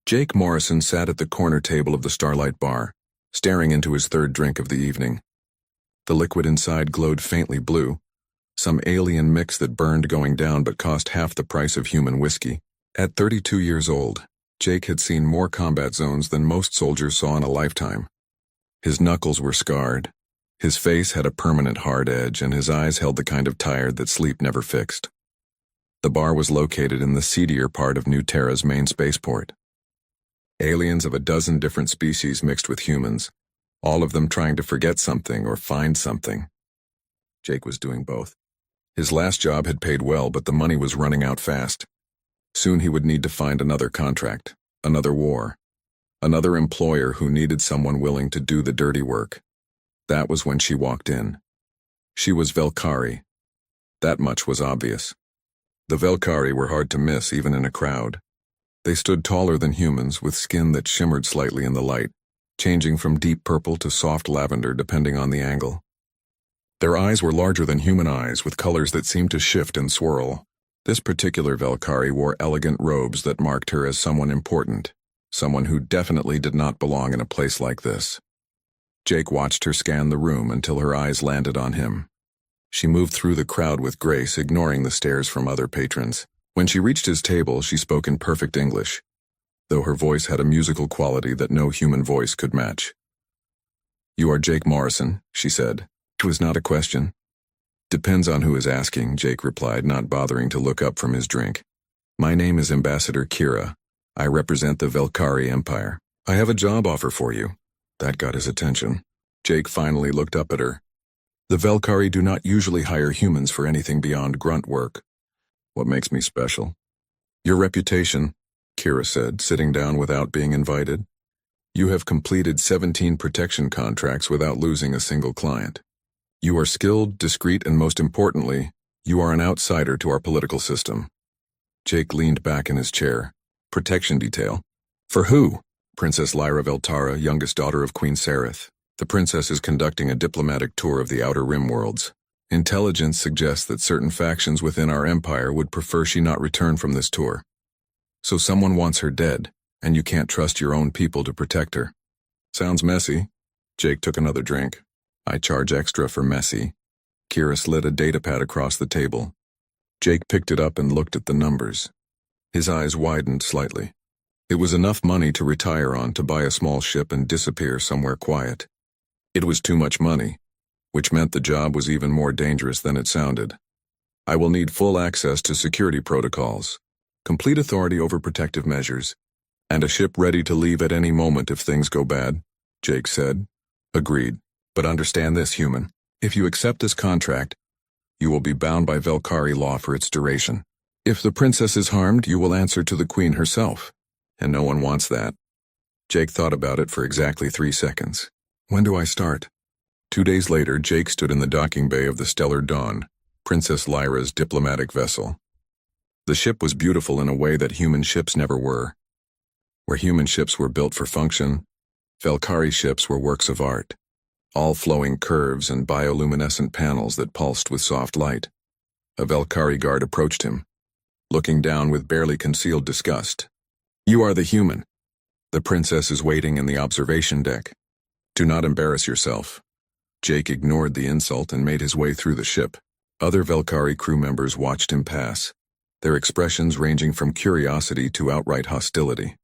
Jake Morrison sat at the corner table of the Starlight Bar, staring into his third drink of the evening. The liquid inside glowed faintly blue, some alien mix that burned going down but cost half the price of human whiskey. At 32 years old, Jake had seen more combat zones than most soldiers saw in a lifetime. His knuckles were scarred, his face had a permanent hard edge, and his eyes held the kind of tired that sleep never fixed. The bar was located in the seedier part of New Terra's main spaceport. Aliens of a dozen different species mixed with humans, all of them trying to forget something or find something. Jake was doing both. His last job had paid well, but the money was running out fast. Soon he would need to find another contract, another war, another employer who needed someone willing to do the dirty work. That was when she walked in. She was Velkari. That much was obvious. The Velkari were hard to miss even in a crowd. They stood taller than humans, with skin that shimmered slightly in the light, changing from deep purple to soft lavender depending on the angle. Their eyes were larger than human eyes, with colors that seemed to shift and swirl. This particular Velkari wore elegant robes that marked her as someone important, someone who definitely did not belong in a place like this. Jake watched her scan the room until her eyes landed on him. She moved through the crowd with grace, ignoring the stares from other patrons. When she reached his table, she spoke in perfect English, though her voice had a musical quality that no human voice could match. "You are Jake Morrison," she said. It was not a question. "Depends on who is asking," Jake replied, not bothering to look up from his drink. "My name is Ambassador Kira. I represent the Velkari Empire. I have a job offer for you." That got his attention. Jake finally looked up at her. "The Velkari do not usually hire humans for anything beyond grunt work. What makes me special?" "Your reputation," Kira said, sitting down without being invited. "You have completed 17 protection contracts without losing a single client. You are skilled, discreet, and most importantly, you are an outsider to our political system." Jake leaned back in his chair. "Protection detail? For who?" "Princess Lyra Veltara, youngest daughter of Queen Sareth. The princess is conducting a diplomatic tour of the Outer Rim worlds. Intelligence suggests that certain factions within our empire would prefer she not return from this tour. So someone wants her dead, and you can't trust your own people to protect her." "Sounds messy." Jake took another drink. "I charge extra for messy." Kira slid a datapad across the table. Jake picked it up and looked at the numbers. His eyes widened slightly. It was enough money to retire on, to buy a small ship and disappear somewhere quiet. It was too much money, which meant the job was even more dangerous than it sounded. "I will need full access to security protocols, complete authority over protective measures, and a ship ready to leave at any moment if things go bad," Jake said. "Agreed. But understand this, human. If you accept this contract, you will be bound by Velkari law for its duration. If the princess is harmed, you will answer to the queen herself, and no one wants that." Jake thought about it for exactly 3 seconds. "When do I start?" 2 days later, Jake stood in the docking bay of the Stellar Dawn, Princess Lyra's diplomatic vessel. The ship was beautiful in a way that human ships never were. Where human ships were built for function, Velkari ships were works of art, all flowing curves and bioluminescent panels that pulsed with soft light. A Velkari guard approached him, looking down with barely concealed disgust. "You are the human. The princess is waiting in the observation deck. Do not embarrass yourself." Jake ignored the insult and made his way through the ship. Other Velkari crew members watched him pass, their expressions ranging from curiosity to outright hostility.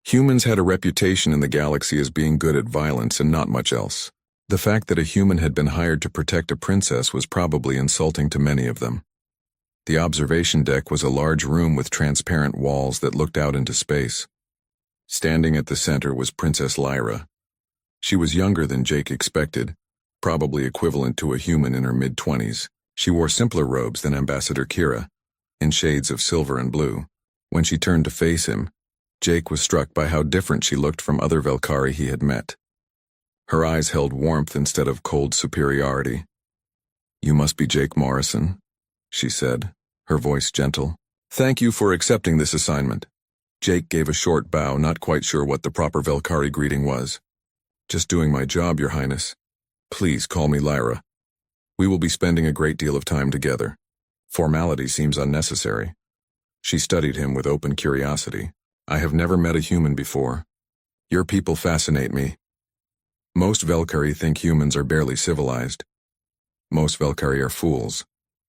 Humans had a reputation in the galaxy as being good at violence and not much else. The fact that a human had been hired to protect a princess was probably insulting to many of them. The observation deck was a large room with transparent walls that looked out into space. Standing at the center was Princess Lyra. She was younger than Jake expected, probably equivalent to a human in her mid-20s. She wore simpler robes than Ambassador Kira, in shades of silver and blue. When she turned to face him, Jake was struck by how different she looked from other Velkari he had met. Her eyes held warmth instead of cold superiority. "You must be Jake Morrison," she said, her voice gentle. "Thank you for accepting this assignment." Jake gave a short bow, not quite sure what the proper Velkari greeting was. "Just doing my job, Your Highness. Please call me Lyra. We will be spending a great deal of time together. Formality seems unnecessary." She studied him with open curiosity. I have never met a human before. Your people fascinate me. Most Velkari think humans are barely civilized. Most Velkari are fools,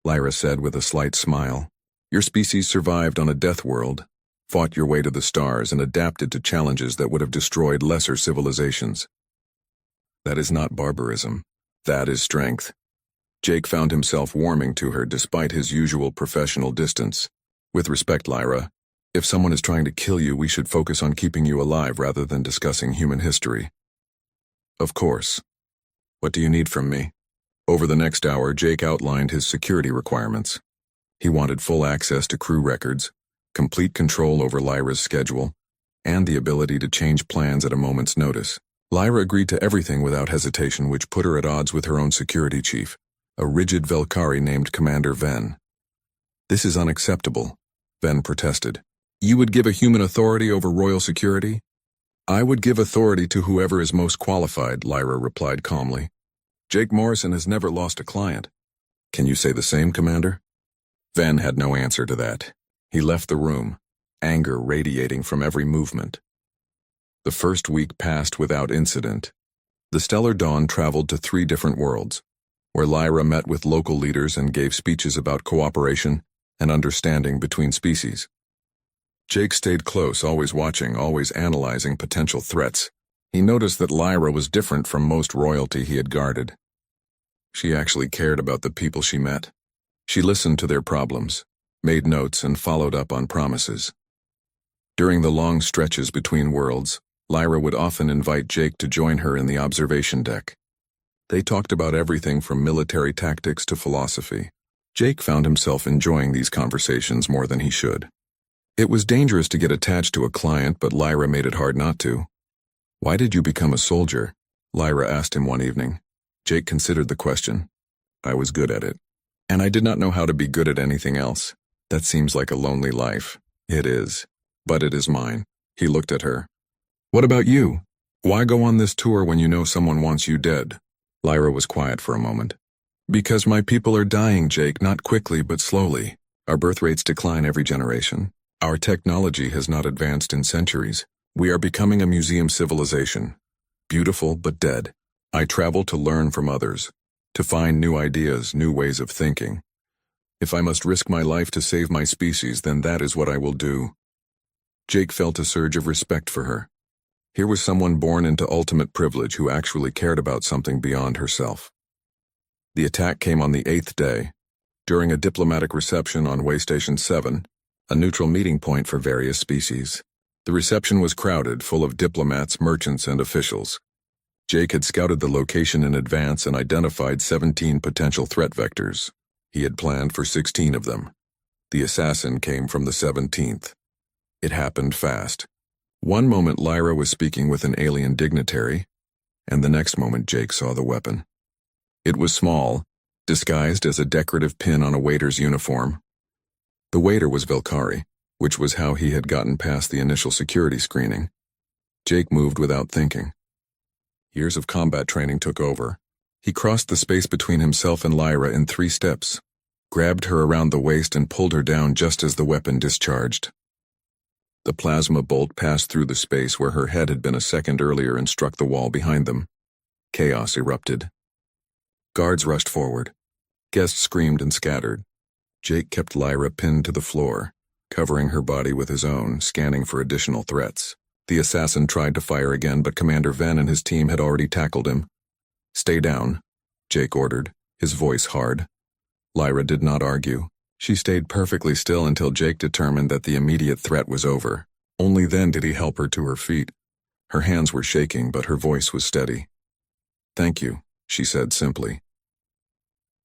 Lyra said with a slight smile. Your species survived on a death world, fought your way to the stars, and adapted to challenges that would have destroyed lesser civilizations. That is not barbarism. That is strength. Jake found himself warming to her despite his usual professional distance. With respect, Lyra, if someone is trying to kill you, we should focus on keeping you alive rather than discussing human history. Of course. What do you need from me? Over the next hour, Jake outlined his security requirements. He wanted full access to crew records, complete control over Lyra's schedule, and the ability to change plans at a moment's notice. Lyra agreed to everything without hesitation, which put her at odds with her own security chief, a rigid Velkari named Commander Ven. This is unacceptable, Ven protested. You would give a human authority over royal security? I would give authority to whoever is most qualified, Lyra replied calmly. Jake Morrison has never lost a client. Can you say the same, Commander? Ven had no answer to that. He left the room, anger radiating from every movement. The first week passed without incident. The Stellar Dawn traveled to 3 different worlds, where Lyra met with local leaders and gave speeches about cooperation and understanding between species. Jake stayed close, always watching, always analyzing potential threats. He noticed that Lyra was different from most royalty he had guarded. She actually cared about the people she met. She listened to their problems, made notes, and followed up on promises. During the long stretches between worlds, Lyra would often invite Jake to join her in the observation deck. They talked about everything from military tactics to philosophy. Jake found himself enjoying these conversations more than he should. It was dangerous to get attached to a client, but Lyra made it hard not to. Why did you become a soldier? Lyra asked him one evening. Jake considered the question. I was good at it. And I did not know how to be good at anything else. That seems like a lonely life. It is. But it is mine. He looked at her. What about you? Why go on this tour when you know someone wants you dead? Lyra was quiet for a moment. Because my people are dying, Jake, not quickly but slowly. Our birth rates decline every generation. Our technology has not advanced in centuries. We are becoming a museum civilization. Beautiful but dead. I travel to learn from others, to find new ideas, new ways of thinking. If I must risk my life to save my species, then that is what I will do. Jake felt a surge of respect for her. Here was someone born into ultimate privilege who actually cared about something beyond herself. The attack came on the 8th day, during a diplomatic reception on Waystation 7, a neutral meeting point for various species. The reception was crowded, full of diplomats, merchants, and officials. Jake had scouted the location in advance and identified 17 potential threat vectors. He had planned for 16 of them. The assassin came from the 17th. It happened fast. One moment Lyra was speaking with an alien dignitary, and the next moment Jake saw the weapon. It was small, disguised as a decorative pin on a waiter's uniform. The waiter was Velkari, which was how he had gotten past the initial security screening. Jake moved without thinking. Years of combat training took over. He crossed the space between himself and Lyra in 3 steps, grabbed her around the waist and pulled her down just as the weapon discharged. The plasma bolt passed through the space where her head had been a second earlier and struck the wall behind them. Chaos erupted. Guards rushed forward. Guests screamed and scattered. Jake kept Lyra pinned to the floor, covering her body with his own, scanning for additional threats. The assassin tried to fire again, but Commander Ven and his team had already tackled him. Stay down, Jake ordered, his voice hard. Lyra did not argue. She stayed perfectly still until Jake determined that the immediate threat was over. Only then did he help her to her feet. Her hands were shaking, but her voice was steady. Thank you, she said simply.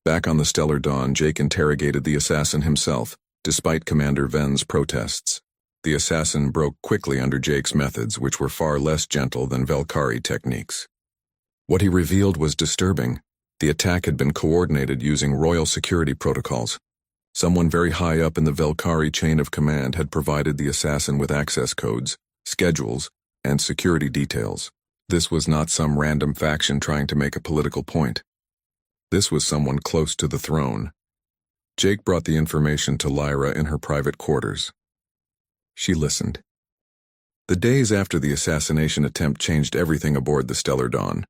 Back on the Stellar Dawn, Jake interrogated the assassin himself, despite Commander Ven's protests. The assassin broke quickly under Jake's methods, which were far less gentle than Velkari techniques. What he revealed was disturbing. The attack had been coordinated using royal security protocols. Someone very high up in the Velkari chain of command had provided the assassin with access codes, schedules, and security details. This was not some random faction trying to make a political point. This was someone close to the throne. Jake brought the information to Lyra in her private quarters. She listened. The days after the assassination attempt changed everything aboard the Stellar Dawn.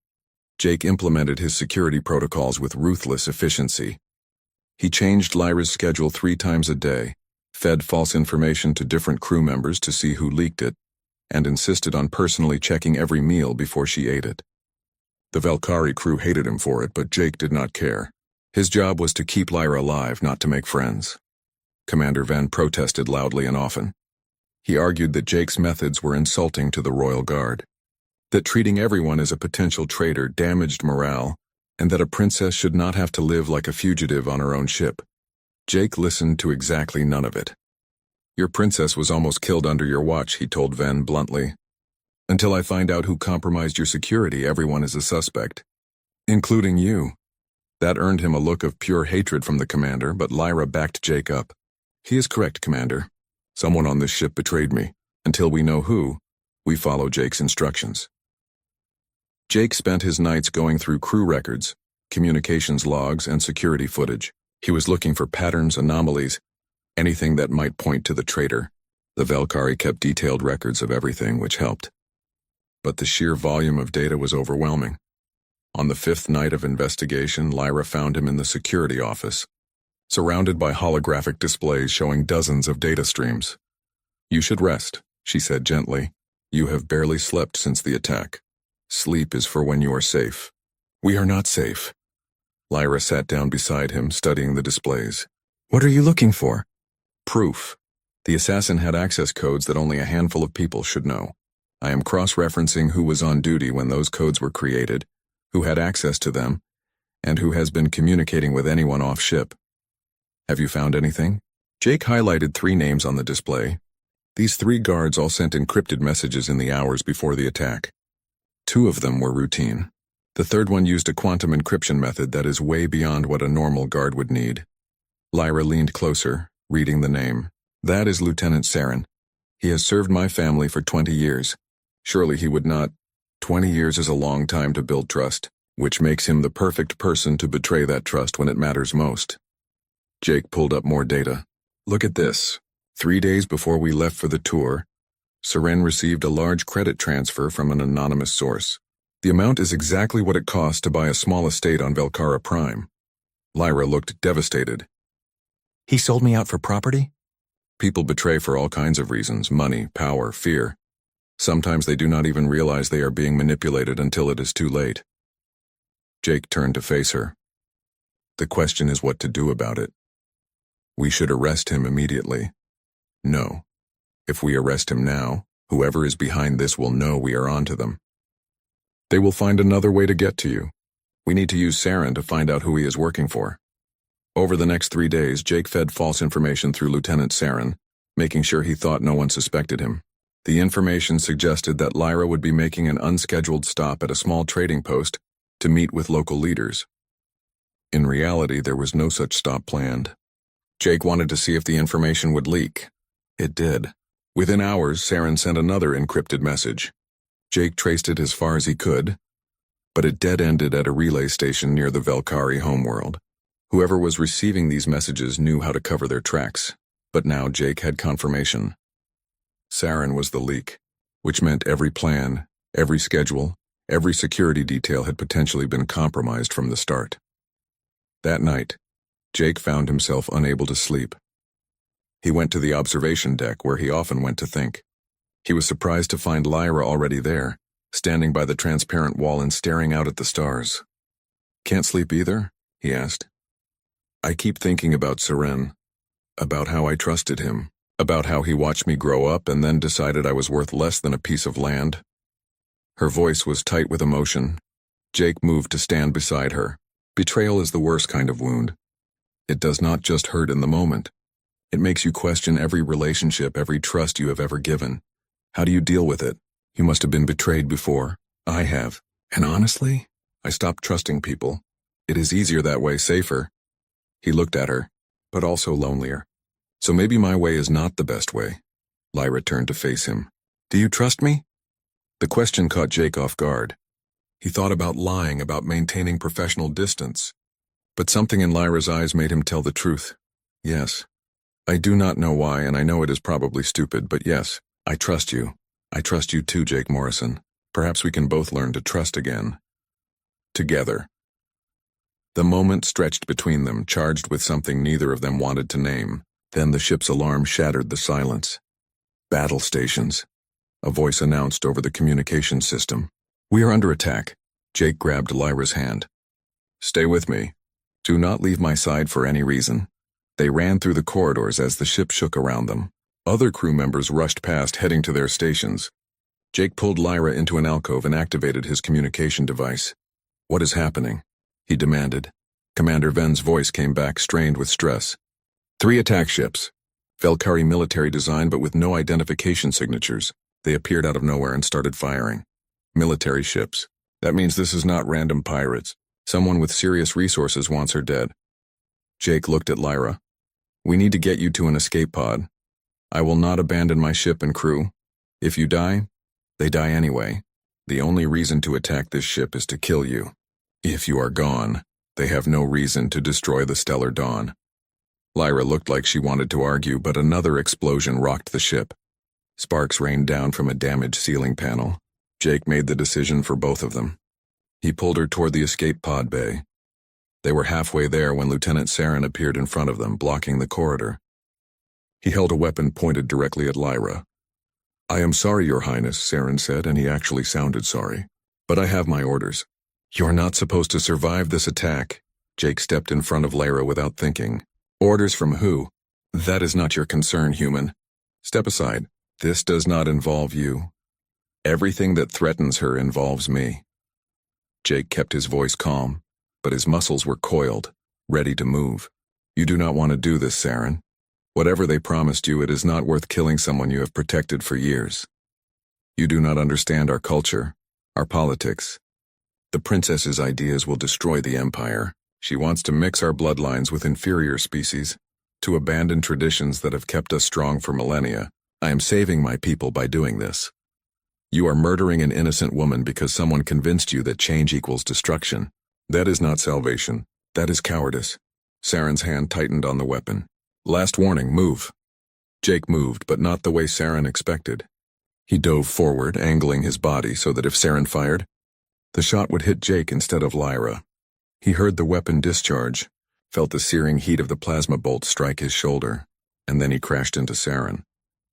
Jake implemented his security protocols with ruthless efficiency. He changed Lyra's schedule 3 times a day, fed false information to different crew members to see who leaked it, and insisted on personally checking every meal before she ate it. The Valkyrie crew hated him for it, but Jake did not care. His job was to keep Lyra alive, not to make friends. Commander Venn protested loudly and often. He argued that Jake's methods were insulting to the Royal Guard, that treating everyone as a potential traitor damaged morale, and that a princess should not have to live like a fugitive on her own ship. Jake listened to exactly none of it. Your princess was almost killed under your watch, he told Venn bluntly. Until I find out who compromised your security, everyone is a suspect. Including you. That earned him a look of pure hatred from the commander, but Lyra backed Jake up. He is correct, Commander. Someone on this ship betrayed me. Until we know who, we follow Jake's instructions. Jake spent his nights going through crew records, communications logs, and security footage. He was looking for patterns, anomalies, anything that might point to the traitor. The Valkyrie kept detailed records of everything, which helped. But the sheer volume of data was overwhelming. On the 5th night of investigation, Lyra found him in the security office, surrounded by holographic displays showing dozens of data streams. You should rest, she said gently. You have barely slept since the attack. Sleep is for when you are safe. We are not safe. Lyra sat down beside him, studying the displays. What are you looking for? Proof. The assassin had access codes that only a handful of people should know. I am cross-referencing who was on duty when those codes were created, who had access to them, and who has been communicating with anyone off-ship. Have you found anything? Jake highlighted 3 names on the display. These 3 guards all sent encrypted messages in the hours before the attack. 2 of them were routine. The 3rd one used a quantum encryption method that is way beyond what a normal guard would need. Lyra leaned closer, reading the name. That is Lieutenant Saren. He has served my family for 20 years. Surely he would not. 20 years is a long time to build trust, which makes him the perfect person to betray that trust when it matters most. Jake pulled up more data. Look at this. 3 days before we left for the tour, Saren received a large credit transfer from an anonymous source. The amount is exactly what it costs to buy a small estate on Velcara Prime. Lyra looked devastated. He sold me out for property? People betray for all kinds of reasons: money, power, fear. Sometimes they do not even realize they are being manipulated until it is too late. Jake turned to face her. The question is what to do about it. We should arrest him immediately. No. If we arrest him now, whoever is behind this will know we are onto them. They will find another way to get to you. We need to use Saren to find out who he is working for. Over the next 3 days, Jake fed false information through Lieutenant Saren, making sure he thought no one suspected him. The information suggested that Lyra would be making an unscheduled stop at a small trading post to meet with local leaders. In reality, there was no such stop planned. Jake wanted to see if the information would leak. It did. Within hours, Saren sent another encrypted message. Jake traced it as far as he could, but it dead-ended at a relay station near the Valkyrie homeworld. Whoever was receiving these messages knew how to cover their tracks, but now Jake had confirmation. Saren was the leak, which meant every plan, every schedule, every security detail had potentially been compromised from the start. That night, Jake found himself unable to sleep. He went to the observation deck where he often went to think. He was surprised to find Lyra already there, standing by the transparent wall and staring out at the stars. Can't sleep either? He asked. I keep thinking about Saren, about how I trusted him, about how he watched me grow up and then decided I was worth less than a piece of land. Her voice was tight with emotion. Jake moved to stand beside her. Betrayal is the worst kind of wound. It does not just hurt in the moment. It makes you question every relationship, every trust you have ever given. How do you deal with it? You must have been betrayed before. I have. And honestly, I stopped trusting people. It is easier that way, safer. He looked at her, but also lonelier. So maybe my way is not the best way. Lyra turned to face him. Do you trust me? The question caught Jake off guard. He thought about lying, about maintaining professional distance. But something in Lyra's eyes made him tell the truth. Yes. I do not know why, and I know it is probably stupid, but yes, I trust you. I trust you too, Jake Morrison. Perhaps we can both learn to trust again. Together. The moment stretched between them, charged with something neither of them wanted to name. Then the ship's alarm shattered the silence. Battle stations. A voice announced over the communication system. We are under attack. Jake grabbed Lyra's hand. Stay with me. Do not leave my side for any reason. They ran through the corridors as the ship shook around them. Other crew members rushed past, heading to their stations. Jake pulled Lyra into an alcove and activated his communication device. What is happening? He demanded. Commander Ven's voice came back, strained with stress. 3 attack ships. Valkyrie military design but with no identification signatures. They appeared out of nowhere and started firing. Military ships. That means this is not random pirates. Someone with serious resources wants her dead. Jake looked at Lyra. We need to get you to an escape pod. I will not abandon my ship and crew. If you die, they die anyway. The only reason to attack this ship is to kill you. If you are gone, they have no reason to destroy the Stellar Dawn. Lyra looked like she wanted to argue, but another explosion rocked the ship. Sparks rained down from a damaged ceiling panel. Jake made the decision for both of them. He pulled her toward the escape pod bay. They were halfway there when Lieutenant Saren appeared in front of them, blocking the corridor. He held a weapon pointed directly at Lyra. I am sorry, Your Highness, Saren said, and he actually sounded sorry. But I have my orders. You're not supposed to survive this attack. Jake stepped in front of Lyra without thinking. Orders from who? That is not your concern, human. Step aside. This does not involve you. Everything that threatens her involves me. Jake kept his voice calm, but his muscles were coiled, ready to move. You do not want to do this, Saren. Whatever they promised you, it is not worth killing someone you have protected for years. You do not understand our culture, our politics. The princess's ideas will destroy the empire. She wants to mix our bloodlines with inferior species, to abandon traditions that have kept us strong for millennia. I am saving my people by doing this. You are murdering an innocent woman because someone convinced you that change equals destruction. That is not salvation. That is cowardice. Saren's hand tightened on the weapon. Last warning, move. Jake moved, but not the way Saren expected. He dove forward, angling his body so that if Saren fired, the shot would hit Jake instead of Lyra. He heard the weapon discharge, felt the searing heat of the plasma bolt strike his shoulder, and then he crashed into Saren.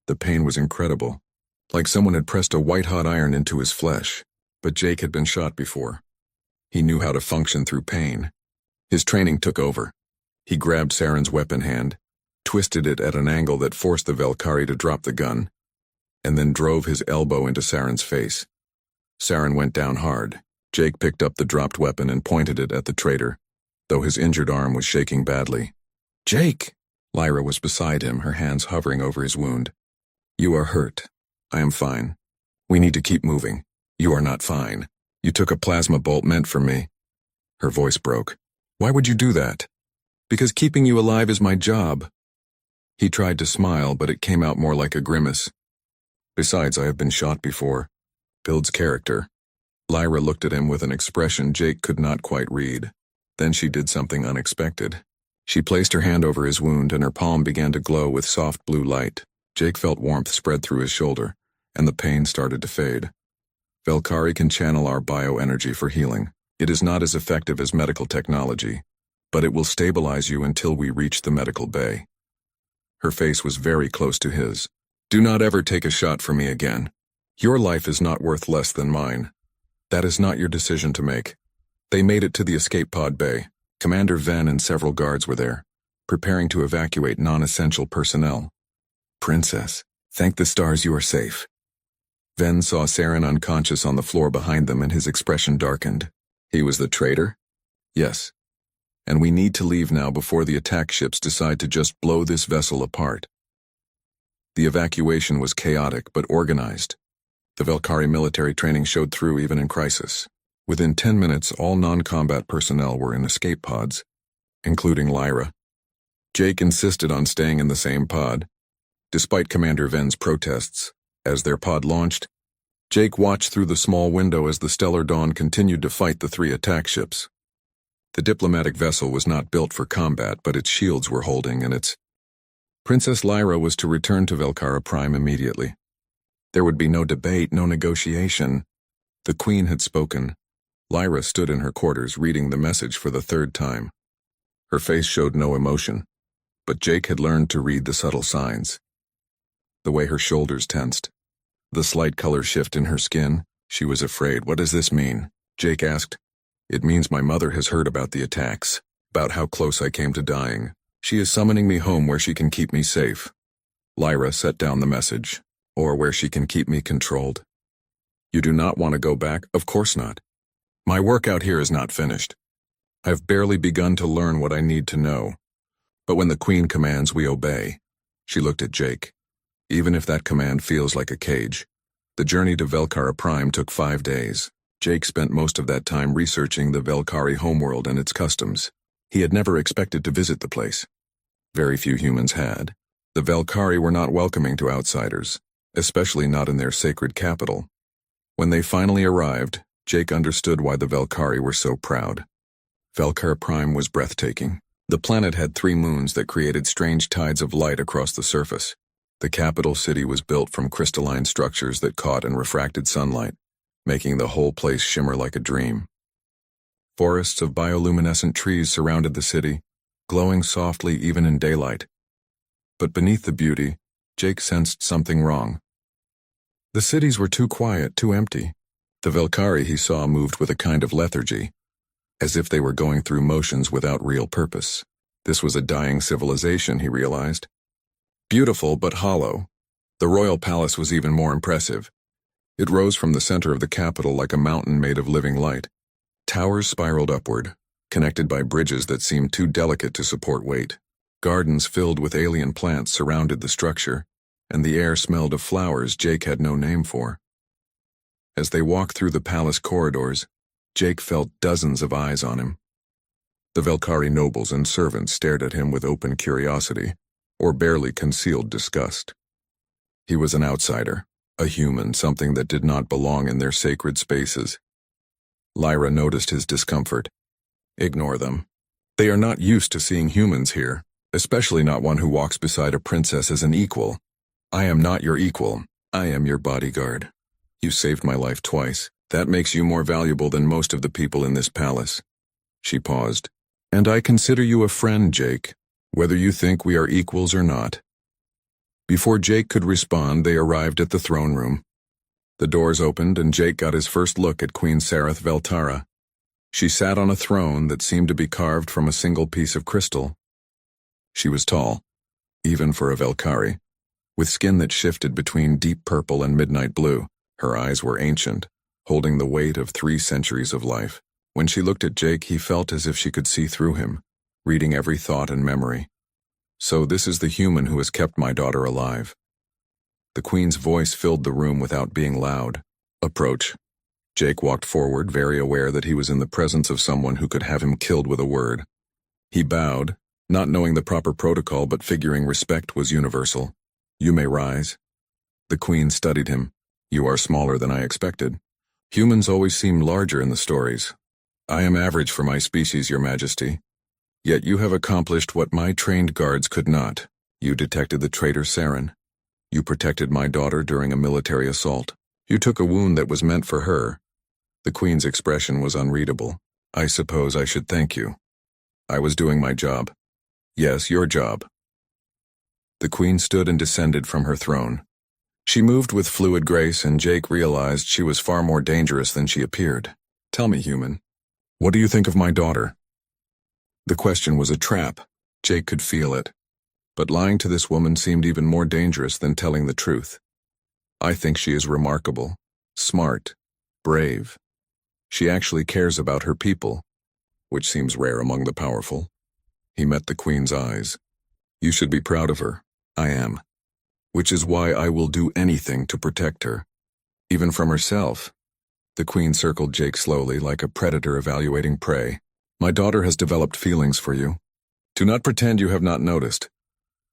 The pain was incredible, like someone had pressed a white-hot iron into his flesh, but Jake had been shot before. He knew how to function through pain. His training took over. He grabbed Saren's weapon hand, twisted it at an angle that forced the Valkyrie to drop the gun, and then drove his elbow into Saren's face. Saren went down hard. Jake picked up the dropped weapon and pointed it at the traitor, though his injured arm was shaking badly. Jake! Lyra was beside him, her hands hovering over his wound. You are hurt. I am fine. We need to keep moving. You are not fine. You took a plasma bolt meant for me. Her voice broke. Why would you do that? Because keeping you alive is my job. He tried to smile, but it came out more like a grimace. Besides, I have been shot before. Builds character. Lyra looked at him with an expression Jake could not quite read. Then she did something unexpected. She placed her hand over his wound and her palm began to glow with soft blue light. Jake felt warmth spread through his shoulder, and the pain started to fade. Valkyrie can channel our bioenergy for healing. It is not as effective as medical technology, but it will stabilize you until we reach the medical bay. Her face was very close to his. Do not ever take a shot for me again. Your life is not worth less than mine. That is not your decision to make. They made it to the escape pod bay. Commander Ven and several guards were there, preparing to evacuate non-essential personnel. Princess, thank the stars you are safe. Ven saw Saren unconscious on the floor behind them and his expression darkened. He was the traitor? Yes. And we need to leave now before the attack ships decide to just blow this vessel apart. The evacuation was chaotic but organized. The Valkyrie military training showed through even in crisis. Within 10 minutes, all non-combat personnel were in escape pods, including Lyra. Jake insisted on staying in the same pod. Despite Commander Ven's protests, as their pod launched, Jake watched through the small window as the Stellar Dawn continued to fight the 3 attack ships. The diplomatic vessel was not built for combat, but its shields were holding, and its Princess Lyra was to return to Valkyra Prime immediately. There would be no debate, no negotiation. The Queen had spoken. Lyra stood in her quarters reading the message for the third time. Her face showed no emotion, but Jake had learned to read the subtle signs. The way her shoulders tensed, the slight color shift in her skin, she was afraid. What does this mean? Jake asked. It means my mother has heard about the attacks, about how close I came to dying. She is summoning me home where she can keep me safe. Lyra set down the message. Or where she can keep me controlled. You do not want to go back? Of course not. My work out here is not finished. I've barely begun to learn what I need to know. But when the Queen commands, we obey. She looked at Jake. Even if that command feels like a cage. The journey to Velkara Prime took 5 days. Jake spent most of that time researching the Velkari homeworld and its customs. He had never expected to visit the place. Very few humans had. The Velkari were not welcoming to outsiders, especially not in their sacred capital. When they finally arrived, Jake understood why the Velkari were so proud. Velkara Prime was breathtaking. The planet had 3 moons that created strange tides of light across the surface. The capital city was built from crystalline structures that caught and refracted sunlight, making the whole place shimmer like a dream. Forests of bioluminescent trees surrounded the city, glowing softly even in daylight. But beneath the beauty, Jake sensed something wrong. The cities were too quiet, too empty. The Velkari he saw moved with a kind of lethargy, as if they were going through motions without real purpose. This was a dying civilization, he realized. Beautiful but hollow. The royal palace was even more impressive. It rose from the center of the capital like a mountain made of living light. Towers spiraled upward, connected by bridges that seemed too delicate to support weight. Gardens filled with alien plants surrounded the structure, and the air smelled of flowers Jake had no name for. As they walked through the palace corridors, Jake felt dozens of eyes on him. The Velkari nobles and servants stared at him with open curiosity, or barely concealed disgust. He was an outsider, a human, something that did not belong in their sacred spaces. Lyra noticed his discomfort. Ignore them. They are not used to seeing humans here, especially not one who walks beside a princess as an equal. I am not your equal. I am your bodyguard. You saved my life twice. That makes you more valuable than most of the people in this palace. She paused. And I consider you a friend, Jake, whether you think we are equals or not. Before Jake could respond, they arrived at the throne room. The doors opened and Jake got his first look at Queen Sareth Veltara. She sat on a throne that seemed to be carved from a single piece of crystal. She was tall, even for a Velkari, with skin that shifted between deep purple and midnight blue. Her eyes were ancient, holding the weight of 3 centuries of life. When she looked at Jake, he felt as if she could see through him, reading every thought and memory. So this is the human who has kept my daughter alive. The Queen's voice filled the room without being loud. Approach. Jake walked forward, very aware that he was in the presence of someone who could have him killed with a word. He bowed, not knowing the proper protocol but figuring respect was universal. You may rise. The Queen studied him. You are smaller than I expected. Humans always seem larger in the stories. I am average for my species, Your Majesty. Yet you have accomplished what my trained guards could not. You detected the traitor Saren. You protected my daughter during a military assault. You took a wound that was meant for her. The Queen's expression was unreadable. I suppose I should thank you. I was doing my job. Yes, your job. The Queen stood and descended from her throne. She moved with fluid grace, and Jake realized she was far more dangerous than she appeared. Tell me, human, what do you think of my daughter? The question was a trap. Jake could feel it. But lying to this woman seemed even more dangerous than telling the truth. I think she is remarkable, smart, brave. She actually cares about her people, which seems rare among the powerful. He met the Queen's eyes. You should be proud of her. I am. Which is why I will do anything to protect her, even from herself. The Queen circled Jake slowly, like a predator evaluating prey. My daughter has developed feelings for you. Do not pretend you have not noticed.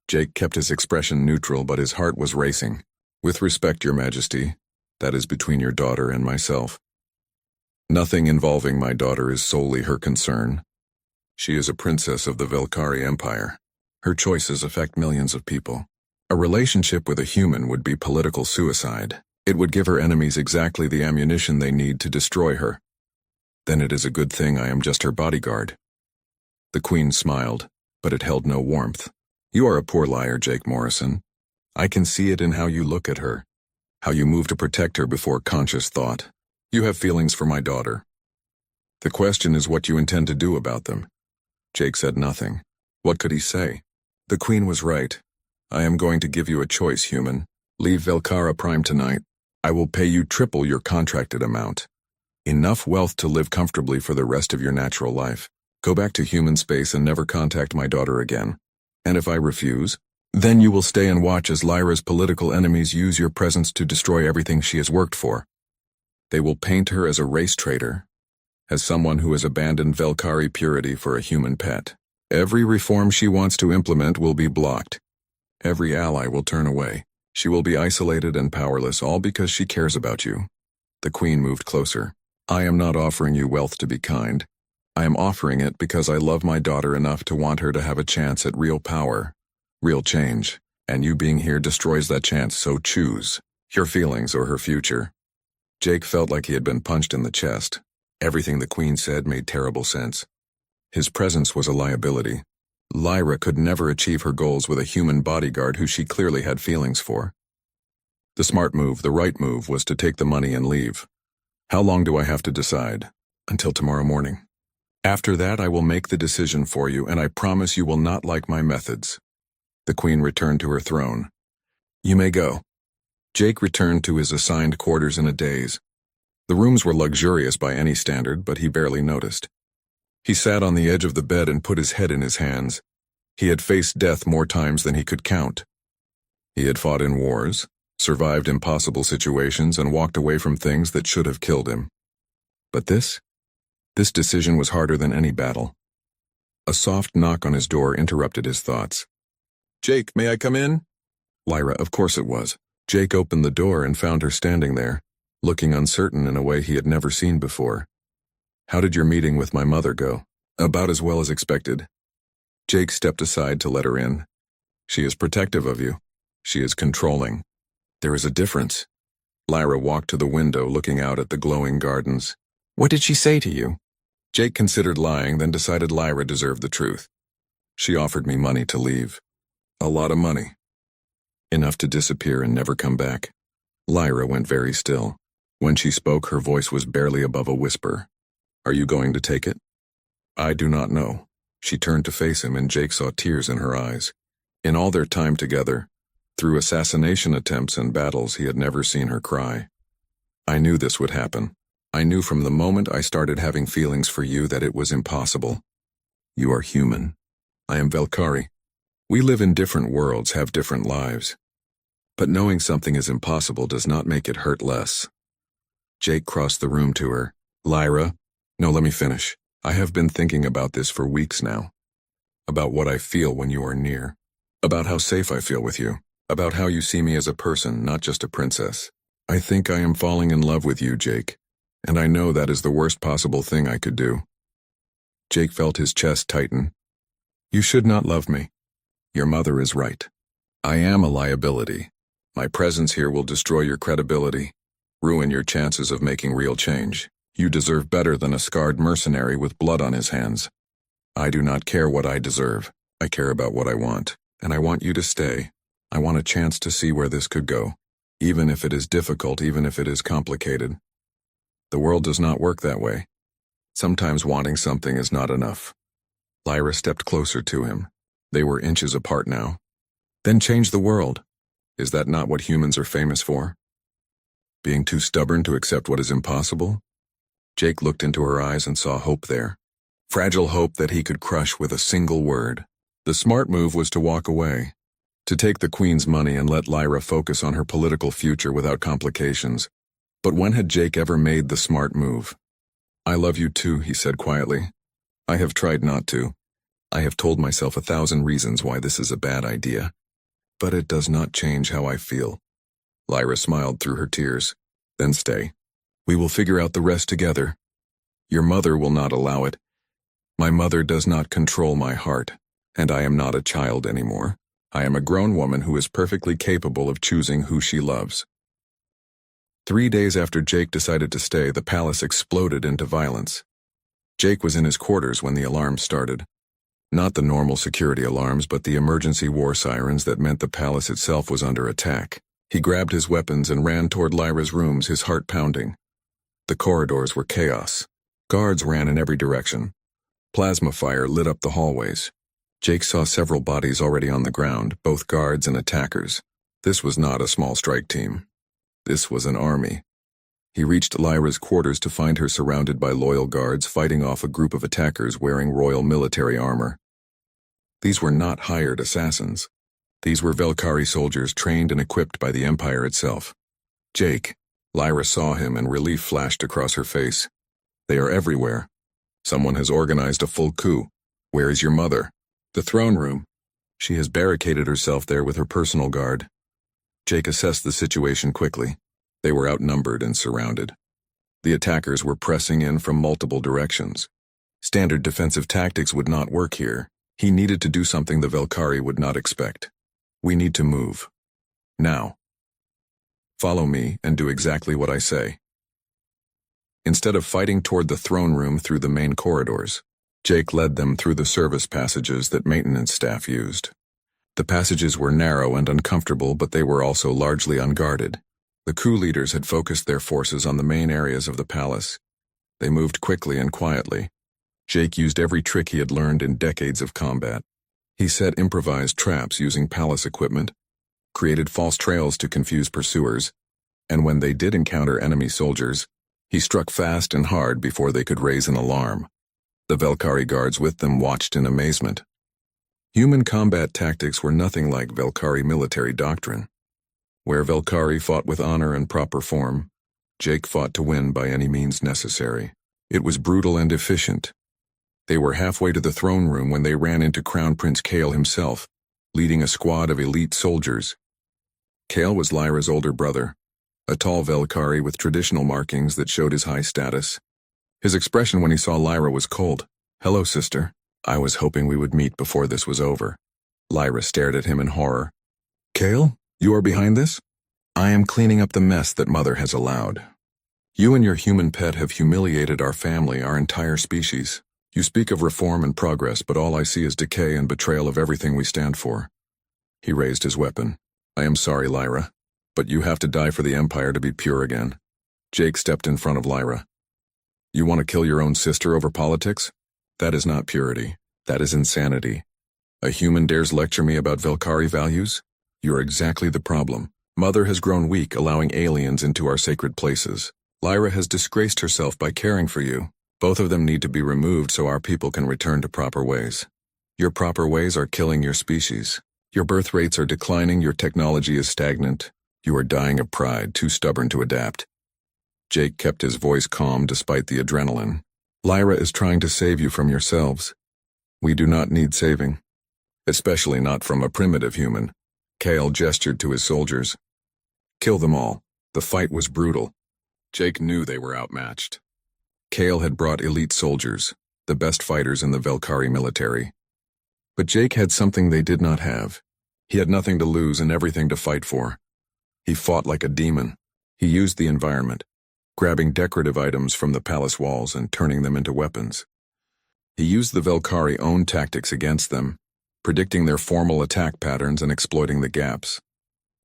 Jake kept his expression neutral, but his heart was racing. With respect, Your Majesty, that is between your daughter and myself. Nothing involving my daughter is solely her concern. She is a princess of the Velkari Empire. Her choices affect millions of people. A relationship with a human would be political suicide. It would give her enemies exactly the ammunition they need to destroy her. Then it is a good thing I am just her bodyguard. The Queen smiled, but it held no warmth. You are a poor liar, Jake Morrison. I can see it in how you look at her, how you move to protect her before conscious thought. You have feelings for my daughter. The question is what you intend to do about them. Jake said nothing. What could he say? The Queen was right. I am going to give you a choice, human. Leave Velcara Prime tonight. I will pay you triple your contracted amount. Enough wealth to live comfortably for the rest of your natural life. Go back to human space and never contact my daughter again. And if I refuse, then you will stay and watch as Lyra's political enemies use your presence to destroy everything she has worked for. They will paint her as a race traitor, as someone who has abandoned Velcari purity for a human pet. Every reform she wants to implement will be blocked. Every ally will turn away. She will be isolated and powerless, all because she cares about you. The Queen moved closer. I am not offering you wealth to be kind. I am offering it because I love my daughter enough to want her to have a chance at real power, real change, and you being here destroys that chance, so choose your feelings or her future. Jake felt like he had been punched in the chest. Everything the Queen said made terrible sense. His presence was a liability. Lyra could never achieve her goals with a human bodyguard who she clearly had feelings for. The smart move, the right move, was to take the money and leave. How long do I have to decide? Until tomorrow morning. After that, I will make the decision for you, and I promise you will not like my methods. The Queen returned to her throne. You may go. Jake returned to his assigned quarters in a daze. The rooms were luxurious by any standard, but he barely noticed. He sat on the edge of the bed and put his head in his hands. He had faced death more times than he could count. He had fought in wars, survived impossible situations, and walked away from things that should have killed him. But this decision was harder than any battle. A soft knock on his door interrupted his thoughts. Jake, may I come in? Lyra, of course it was. Jake opened the door and found her standing there, looking uncertain in a way he had never seen before. How did your meeting with my mother go? About as well as expected. Jake stepped aside to let her in. She is protective of you. She is controlling. There is a difference. Lyra walked to the window, looking out at the glowing gardens. What did she say to you? Jake considered lying, then decided Lyra deserved the truth. She offered me money to leave. A lot of money. Enough to disappear and never come back. Lyra went very still. When she spoke, her voice was barely above a whisper. Are you going to take it? I do not know. She turned to face him, and Jake saw tears in her eyes. In all their time together, through assassination attempts and battles, he had never seen her cry. I knew this would happen. I knew from the moment I started having feelings for you that it was impossible. You are human. I am Velcari. We live in different worlds, have different lives. But knowing something is impossible does not make it hurt less. Jake crossed the room to her. Lyra, no, let me finish. I have been thinking about this for weeks now. About what I feel when you are near. About how safe I feel with you. About how you see me as a person, not just a princess. I think I am falling in love with you, Jake. And I know that is the worst possible thing I could do. Jake felt his chest tighten. You should not love me. Your mother is right. I am a liability. My presence here will destroy your credibility, ruin your chances of making real change. You deserve better than a scarred mercenary with blood on his hands. I do not care what I deserve. I care about what I want, and I want you to stay. I want a chance to see where this could go, even if it is difficult, even if it is complicated. The world does not work that way. Sometimes wanting something is not enough. Lyra stepped closer to him. They were inches apart now. Then change the world. Is that not what humans are famous for? Being too stubborn to accept what is impossible? Jake looked into her eyes and saw hope there. Fragile hope that he could crush with a single word. The smart move was to walk away. To take the Queen's money and let Lyra focus on her political future without complications. But when had Jake ever made the smart move? I love you too, he said quietly. I have tried not to. I have told myself 1,000 reasons why this is a bad idea. But it does not change how I feel. Lyra smiled through her tears. Then stay. We will figure out the rest together. Your mother will not allow it. My mother does not control my heart, and I am not a child anymore. I am a grown woman who is perfectly capable of choosing who she loves. 3 days after Jake decided to stay, the palace exploded into violence. Jake was in his quarters when the alarms started. Not the normal security alarms, but the emergency war sirens that meant the palace itself was under attack. He grabbed his weapons and ran toward Lyra's rooms, his heart pounding. The corridors were chaos. Guards ran in every direction. Plasma fire lit up the hallways. Jake saw several bodies already on the ground, both guards and attackers. This was not a small strike team. This was an army. He reached Lyra's quarters to find her surrounded by loyal guards fighting off a group of attackers wearing royal military armor. These were not hired assassins. These were Velkhari soldiers trained and equipped by the Empire itself. Jake. Lyra saw him and relief flashed across her face. They are everywhere. Someone has organized a full coup. Where is your mother? The throne room. She has barricaded herself there with her personal guard. Jake assessed the situation quickly. They were outnumbered and surrounded. The attackers were pressing in from multiple directions. Standard defensive tactics would not work here. He needed to do something the Velkhari would not expect. We need to move. Now. Follow me and do exactly what I say. Instead of fighting toward the throne room through the main corridors, Jake led them through the service passages that maintenance staff used. The passages were narrow and uncomfortable, but they were also largely unguarded. The coup leaders had focused their forces on the main areas of the palace. They moved quickly and quietly. Jake used every trick he had learned in decades of combat. He set improvised traps using palace equipment, created false trails to confuse pursuers, and when they did encounter enemy soldiers, he struck fast and hard before they could raise an alarm. The Velkhari guards with them watched in amazement. Human combat tactics were nothing like Velkhari military doctrine. Where Velkhari fought with honor and proper form, Jake fought to win by any means necessary. It was brutal and efficient. They were halfway to the throne room when they ran into Crown Prince Kale himself, leading a squad of elite soldiers. Kale was Lyra's older brother, a tall Velkhari with traditional markings that showed his high status. His expression when he saw Lyra was cold. "Hello, sister. I was hoping we would meet before this was over." Lyra stared at him in horror. "Kale? You are behind this?" "I am cleaning up the mess that Mother has allowed. You and your human pet have humiliated our family, our entire species. You speak of reform and progress, but all I see is decay and betrayal of everything we stand for." He raised his weapon. "I am sorry, Lyra, but you have to die for the Empire to be pure again." Jake stepped in front of Lyra. "You want to kill your own sister over politics? That is not purity. That is insanity. A human dares lecture me about Velkhari values? You're exactly the problem. Mother has grown weak, allowing aliens into our sacred places. Lyra has disgraced herself by caring for you. Both of them need to be removed so our people can return to proper ways. Your proper ways are killing your species. Your birth rates are declining, your technology is stagnant. You are dying of pride, too stubborn to adapt." Jake kept his voice calm despite the adrenaline. "Lyra is trying to save you from yourselves. We do not need saving. Especially not from a primitive human." Kale gestured to his soldiers. "Kill them all." The fight was brutal. Jake knew they were outmatched. Kale had brought elite soldiers, the best fighters in the Velkhari military. But Jake had something they did not have. He had nothing to lose and everything to fight for. He fought like a demon. He used the environment, grabbing decorative items from the palace walls and turning them into weapons. He used the Velkhari own tactics against them, predicting their formal attack patterns and exploiting the gaps.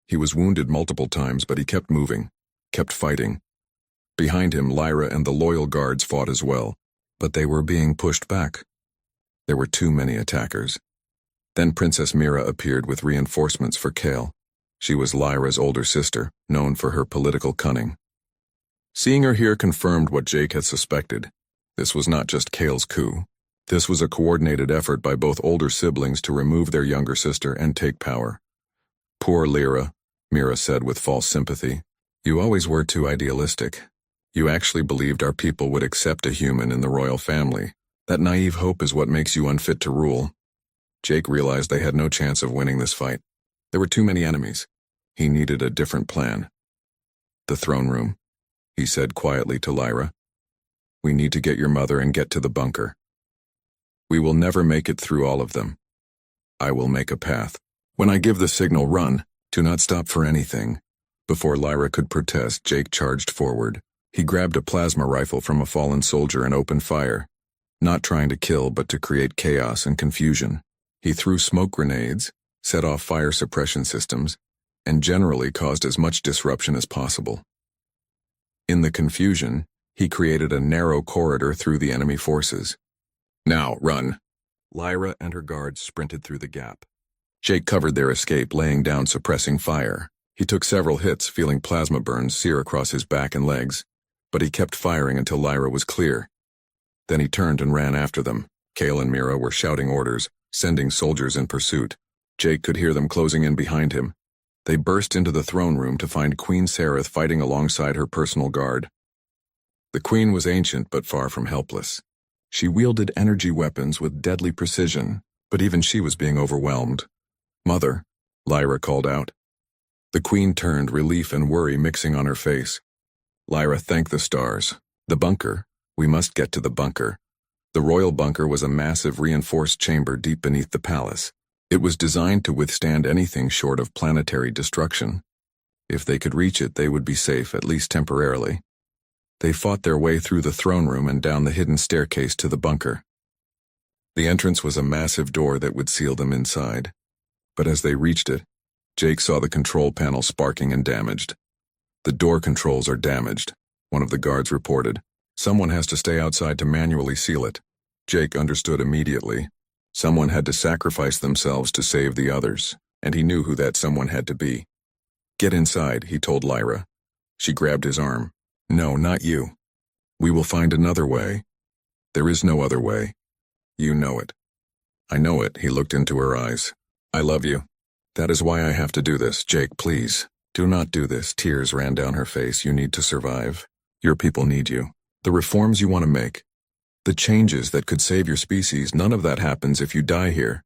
He was wounded multiple times, but he kept moving, kept fighting. Behind him, Lyra and the loyal guards fought as well, but they were being pushed back. There were too many attackers. Then Princess Mira appeared with reinforcements for Kale. She was Lyra's older sister, known for her political cunning. Seeing her here confirmed what Jake had suspected. This was not just Kale's coup. This was a coordinated effort by both older siblings to remove their younger sister and take power. "Poor Lyra," Mira said with false sympathy. "You always were too idealistic. You actually believed our people would accept a human in the royal family. That naive hope is what makes you unfit to rule." Jake realized they had no chance of winning this fight. There were too many enemies. He needed a different plan. "The throne room," he said quietly to Lyra. "We need to get your mother and get to the bunker. We will never make it through all of them. I will make a path. When I give the signal, run. Do not stop for anything. Before Lyra could protest, Jake charged forward. He grabbed a plasma rifle from a fallen soldier and opened fire, not trying to kill but to create chaos and confusion. He threw smoke grenades, set off fire suppression systems, and generally caused as much disruption as possible. In the confusion, he created a narrow corridor through the enemy forces. "Now, run!" Lyra and her guards sprinted through the gap. Jake covered their escape, laying down suppressing fire. He took several hits, feeling plasma burns sear across his back and legs, but he kept firing until Lyra was clear. Then he turned and ran after them. Kale and Mira were shouting orders, sending soldiers in pursuit. Jake could hear them closing in behind him. They burst into the throne room to find Queen Sareth fighting alongside her personal guard. The Queen was ancient but far from helpless. She wielded energy weapons with deadly precision, but even she was being overwhelmed. "Mother," Lyra called out. The Queen turned, relief and worry mixing on her face. Lyra thanked the stars. "The bunker. We must get to the bunker." The royal bunker was a massive reinforced chamber deep beneath the palace. It was designed to withstand anything short of planetary destruction. If they could reach it, they would be safe, at least temporarily. They fought their way through the throne room and down the hidden staircase to the bunker. The entrance was a massive door that would seal them inside. But as they reached it, Jake saw the control panel sparking and damaged. "The door controls are damaged," one of the guards reported. "Someone has to stay outside to manually seal it." Jake understood immediately. Someone had to sacrifice themselves to save the others, and he knew who that someone had to be. "Get inside," he told Lyra. She grabbed his arm. "No, not you. We will find another way. There is no other way. You know it." "I know it," he looked into her eyes. "I love you. That is why I have to do this. Jake, please. Do not do this." Tears ran down her face. "You need to survive. Your people need you. The reforms you want to make. The changes that could save your species, none of that happens if you die here."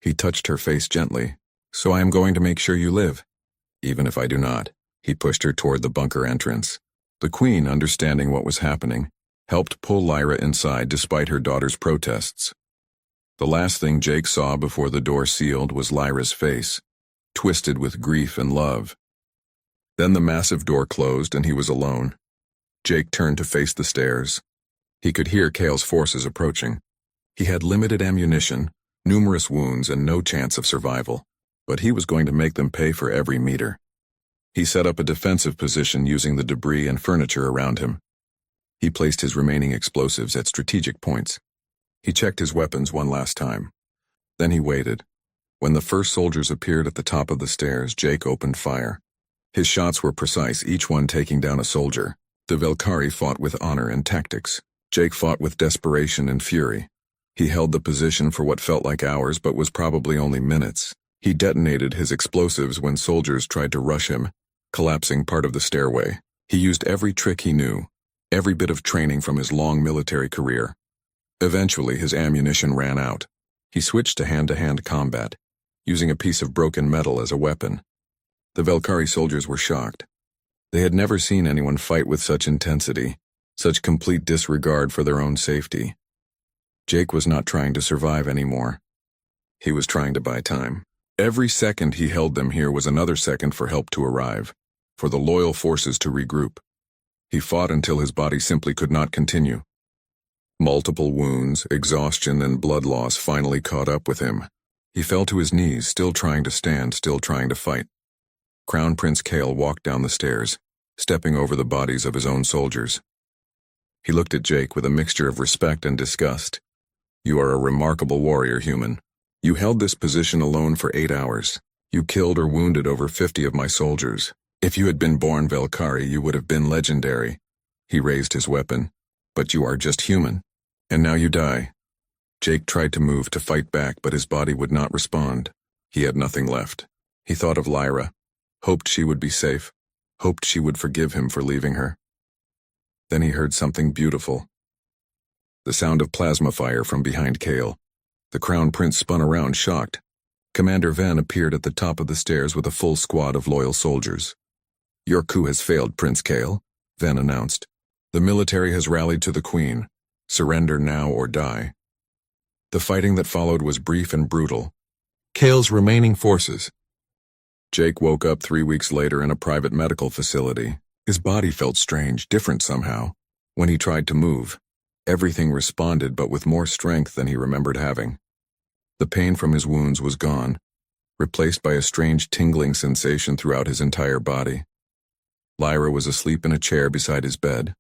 He touched her face gently. "So I am going to make sure you live. Even if I do not." He pushed her toward the bunker entrance. The Queen, understanding what was happening, helped pull Lyra inside despite her daughter's protests. The last thing Jake saw before the door sealed was Lyra's face, twisted with grief and love. Then the massive door closed and he was alone. Jake turned to face the stairs. He could hear Kale's forces approaching. He had limited ammunition, numerous wounds, and no chance of survival, but he was going to make them pay for every meter. He set up a defensive position using the debris and furniture around him. He placed his remaining explosives at strategic points. He checked his weapons one last time. Then he waited. When the first soldiers appeared at the top of the stairs, Jake opened fire. His shots were precise, each one taking down a soldier. The Velkari fought with honor and tactics. Jake fought with desperation and fury. He held the position for what felt like hours but was probably only minutes. He detonated his explosives when soldiers tried to rush him, collapsing part of the stairway. He used every trick he knew, every bit of training from his long military career. Eventually, his ammunition ran out. He switched to hand-to-hand combat, using a piece of broken metal as a weapon. The Velkari soldiers were shocked. They had never seen anyone fight with such intensity, such complete disregard for their own safety. Jake was not trying to survive anymore. He was trying to buy time. Every second he held them here was another second for help to arrive, for the loyal forces to regroup. He fought until his body simply could not continue. Multiple wounds, exhaustion, and blood loss finally caught up with him. He fell to his knees, still trying to stand, still trying to fight. Crown Prince Kale walked down the stairs, stepping over the bodies of his own soldiers. He looked at Jake with a mixture of respect and disgust. "You are a remarkable warrior, human. You held this position alone for 8 hours. You killed or wounded over 50 of my soldiers. If you had been born Velkari, you would have been legendary." He raised his weapon. "But you are just human. And now you die." Jake tried to move to fight back, but his body would not respond. He had nothing left. He thought of Lyra, hoped she would be safe, hoped she would forgive him for leaving her. Then he heard something beautiful. The sound of plasma fire from behind Kale. The Crown Prince spun around, shocked. Commander Van appeared at the top of the stairs with a full squad of loyal soldiers. "Your coup has failed, Prince Kale," Van announced. "The military has rallied to the Queen. Surrender now or die." The fighting that followed was brief and brutal. Kale's remaining forces, Jake woke up 3 weeks later in a private medical facility. His body felt strange, different somehow. When he tried to move, everything responded but with more strength than he remembered having. The pain from his wounds was gone, replaced by a strange tingling sensation throughout his entire body. Lyra was asleep in a chair beside his bed.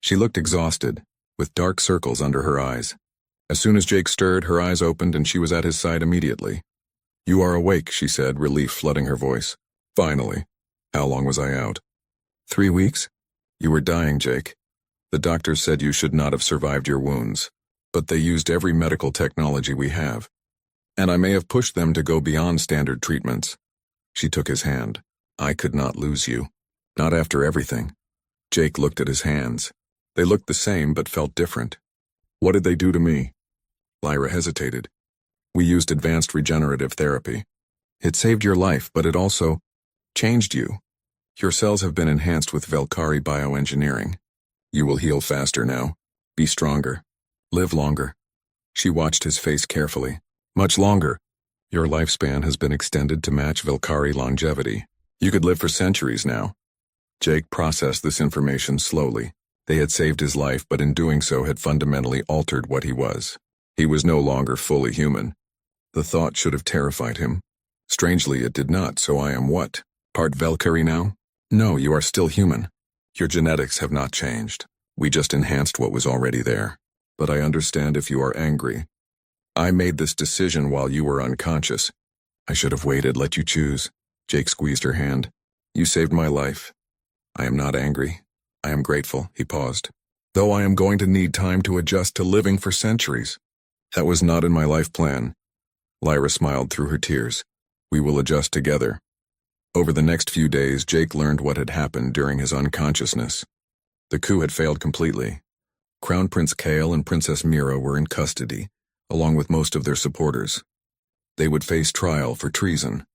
She looked exhausted, with dark circles under her eyes. As soon as Jake stirred, her eyes opened and she was at his side immediately. "You are awake," she said, relief flooding her voice. "Finally. How long was I out?" 3 weeks? You were dying, Jake. The doctors said you should not have survived your wounds, but they used every medical technology we have. And I may have pushed them to go beyond standard treatments." She took his hand. "I could not lose you. Not after everything." Jake looked at his hands. They looked the same but felt different. "What did they do to me?" Lyra hesitated. "We used advanced regenerative therapy. It saved your life, but it also changed you. Your cells have been enhanced with Velkari bioengineering. You will heal faster now. Be stronger. Live longer." She watched his face carefully. "Much longer. Your lifespan has been extended to match Velkari longevity. You could live for centuries now." Jake processed this information slowly. They had saved his life, but in doing so had fundamentally altered what he was. He was no longer fully human. The thought should have terrified him. Strangely, it did not. "So I am what? Part Velkari now?" "No, you are still human. Your genetics have not changed. We just enhanced what was already there. But I understand if you are angry. I made this decision while you were unconscious. I should have waited, let you choose." Jake squeezed her hand. "You saved my life. I am not angry. I am grateful." He paused. "Though I am going to need time to adjust to living for centuries. That was not in my life plan." Lyra smiled through her tears. "We will adjust together." Over the next few days, Jake learned what had happened during his unconsciousness. The coup had failed completely. Crown Prince Kale and Princess Mira were in custody, along with most of their supporters. They would face trial for treason.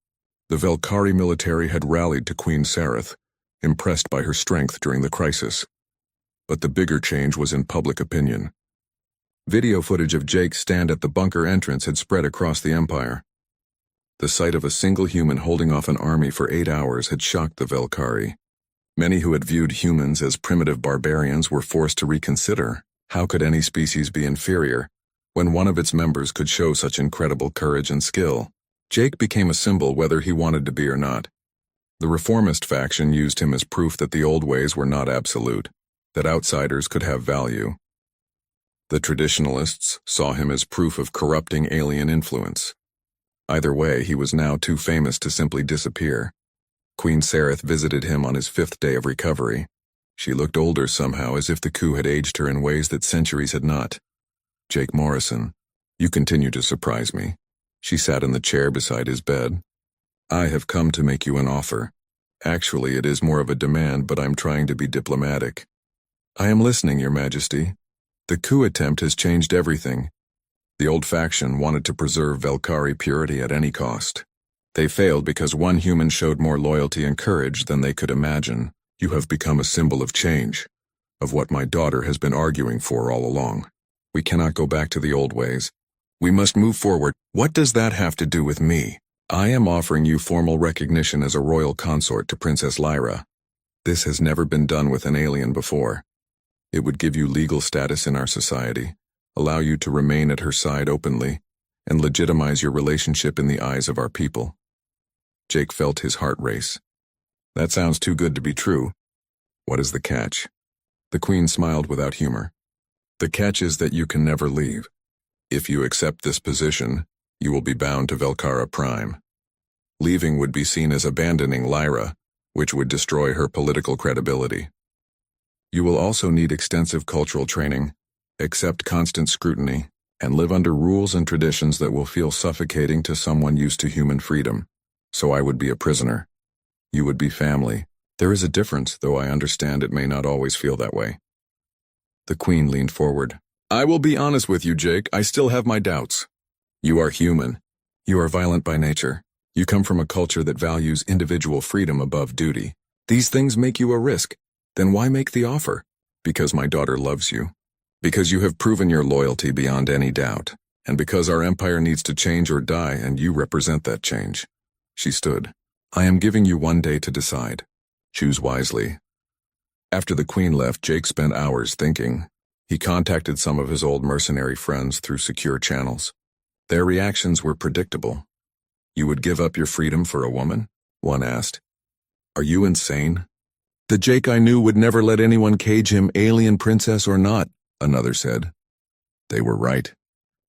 The Velkari military had rallied to Queen Sareth, impressed by her strength during the crisis. But the bigger change was in public opinion. Video footage of Jake's stand at the bunker entrance had spread across the Empire. The sight of a single human holding off an army for 8 hours had shocked the Velkari. Many who had viewed humans as primitive barbarians were forced to reconsider. How could any species be inferior when one of its members could show such incredible courage and skill? Jake became a symbol whether he wanted to be or not. The reformist faction used him as proof that the old ways were not absolute, that outsiders could have value. The traditionalists saw him as proof of corrupting alien influence. Either way, he was now too famous to simply disappear. Queen Sareth visited him on his 5th day of recovery. She looked older somehow, as if the coup had aged her in ways that centuries had not. "Jake Morrison, you continue to surprise me." She sat in the chair beside his bed. "I have come to make you an offer. Actually, it is more of a demand, but I'm trying to be diplomatic." "I am listening, Your Majesty." "The coup attempt has changed everything. The old faction wanted to preserve Velkari purity at any cost. They failed because one human showed more loyalty and courage than they could imagine. You have become a symbol of change, of what my daughter has been arguing for all along. We cannot go back to the old ways. We must move forward." "What does that have to do with me?" "I am offering you formal recognition as a royal consort to Princess Lyra. This has never been done with an alien before. It would give you legal status in our society, allow you to remain at her side openly, and legitimize your relationship in the eyes of our people." Jake felt his heart race. "That sounds too good to be true. What is the catch?" The Queen smiled without humor. "The catch is that you can never leave. If you accept this position, you will be bound to Velkara Prime. Leaving would be seen as abandoning Lyra, which would destroy her political credibility. You will also need extensive cultural training, accept constant scrutiny, and live under rules and traditions that will feel suffocating to someone used to human freedom. So I would be a prisoner. You would be family. There is a difference, though I understand it may not always feel that way." The Queen leaned forward. "I will be honest with you, Jake. I still have my doubts. You are human. You are violent by nature. You come from a culture that values individual freedom above duty. These things make you a risk. Then why make the offer? Because my daughter loves you. Because you have proven your loyalty beyond any doubt. And because our empire needs to change or die, and you represent that change." She stood. I am giving you 1 day to decide. Choose wisely. After the Queen left, Jake spent hours thinking. He contacted some of his old mercenary friends through secure channels. Their reactions were predictable. You would give up your freedom for a woman? One asked. Are you insane? The Jake I knew would never let anyone cage him, alien princess or not, another said. They were right.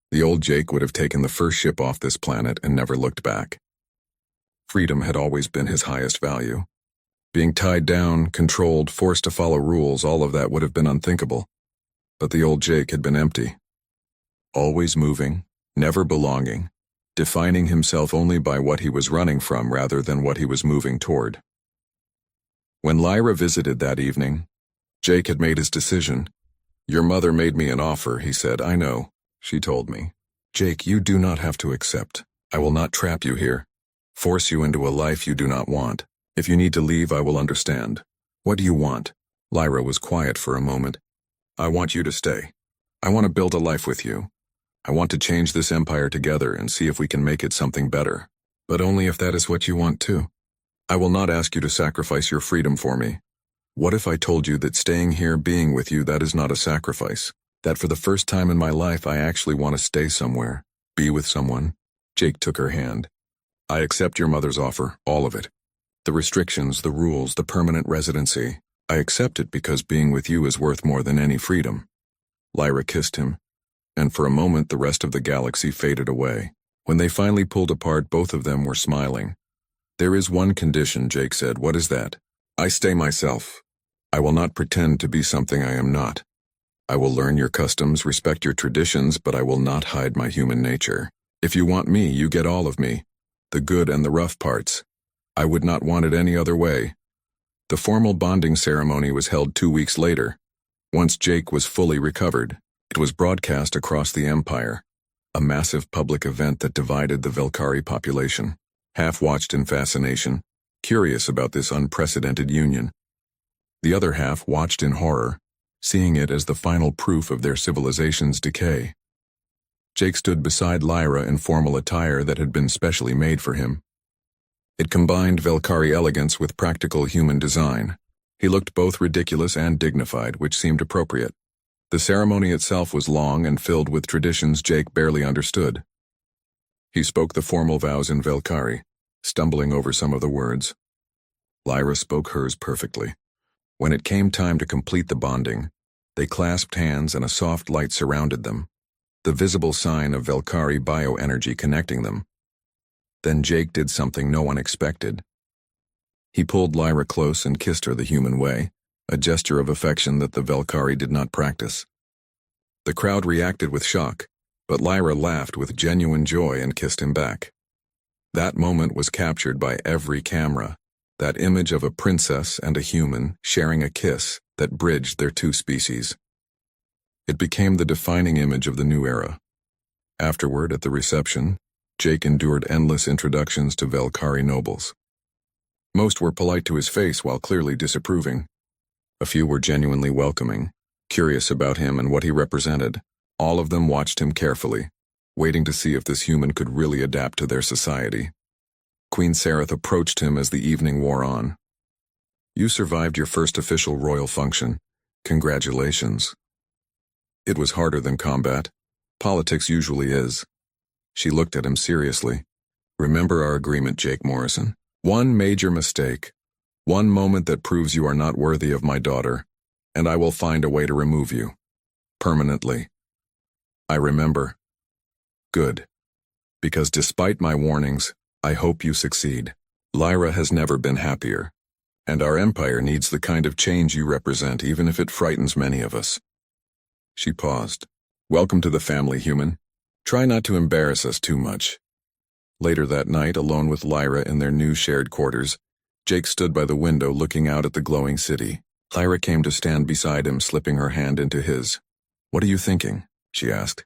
The old Jake would have taken the first ship off this planet and never looked back. Freedom had always been his highest value. Being tied down, controlled, forced to follow rules, all of that would have been unthinkable. But the old Jake had been empty. Always moving, never belonging, defining himself only by what he was running from rather than what he was moving toward. When Lyra visited that evening, Jake had made his decision. Your mother made me an offer, he said. I know, she told me. Jake, you do not have to accept. I will not trap you here, force you into a life you do not want. If you need to leave, I will understand. What do you want? Lyra was quiet for a moment. I want you to stay. I want to build a life with you. I want to change this empire together and see if we can make it something better. But only if that is what you want too. I will not ask you to sacrifice your freedom for me. What if I told you that staying here, being with you, that is not a sacrifice? That for the first time in my life I actually want to stay somewhere, be with someone? Jake took her hand. I accept your mother's offer, all of it. The restrictions, the rules, the permanent residency. I accept it because being with you is worth more than any freedom. Lyra kissed him, and for a moment the rest of the galaxy faded away. When they finally pulled apart, both of them were smiling. There is one condition, Jake said. What is that? I stay myself. I will not pretend to be something I am not. I will learn your customs, respect your traditions, but I will not hide my human nature. If you want me, you get all of me, the good and the rough parts. I would not want it any other way. The formal bonding ceremony was held 2 weeks later. Once Jake was fully recovered, it was broadcast across the Empire, a massive public event that divided the Velkari population. Half watched in fascination, curious about this unprecedented union. The other half watched in horror, seeing it as the final proof of their civilization's decay. Jake stood beside Lyra in formal attire that had been specially made for him. It combined Velkari elegance with practical human design. He looked both ridiculous and dignified, which seemed appropriate. The ceremony itself was long and filled with traditions Jake barely understood. He spoke the formal vows in Velkari, stumbling over some of the words. Lyra spoke hers perfectly. When it came time to complete the bonding, they clasped hands and a soft light surrounded them, the visible sign of Velkari bioenergy connecting them. Then Jake did something no one expected. He pulled Lyra close and kissed her the human way, a gesture of affection that the Velkari did not practice. The crowd reacted with shock, but Lyra laughed with genuine joy and kissed him back. That moment was captured by every camera, that image of a princess and a human sharing a kiss that bridged their two species. It became the defining image of the new era. Afterward, at the reception, Jake endured endless introductions to Velkari nobles. Most were polite to his face while clearly disapproving. A few were genuinely welcoming, curious about him and what he represented. All of them watched him carefully, waiting to see if this human could really adapt to their society. Queen Sareth approached him as the evening wore on. You survived your first official royal function. Congratulations. It was harder than combat. Politics usually is. She looked at him seriously. Remember our agreement, Jake Morrison. One major mistake, one moment that proves you are not worthy of my daughter, and I will find a way to remove you. Permanently. I remember. Good. Because despite my warnings, I hope you succeed. Lyra has never been happier, and our empire needs the kind of change you represent, even if it frightens many of us. She paused. Welcome to the family, human. Try not to embarrass us too much. Later that night, alone with Lyra in their new shared quarters, Jake stood by the window looking out at the glowing city. Lyra came to stand beside him, slipping her hand into his. What are you thinking? She asked.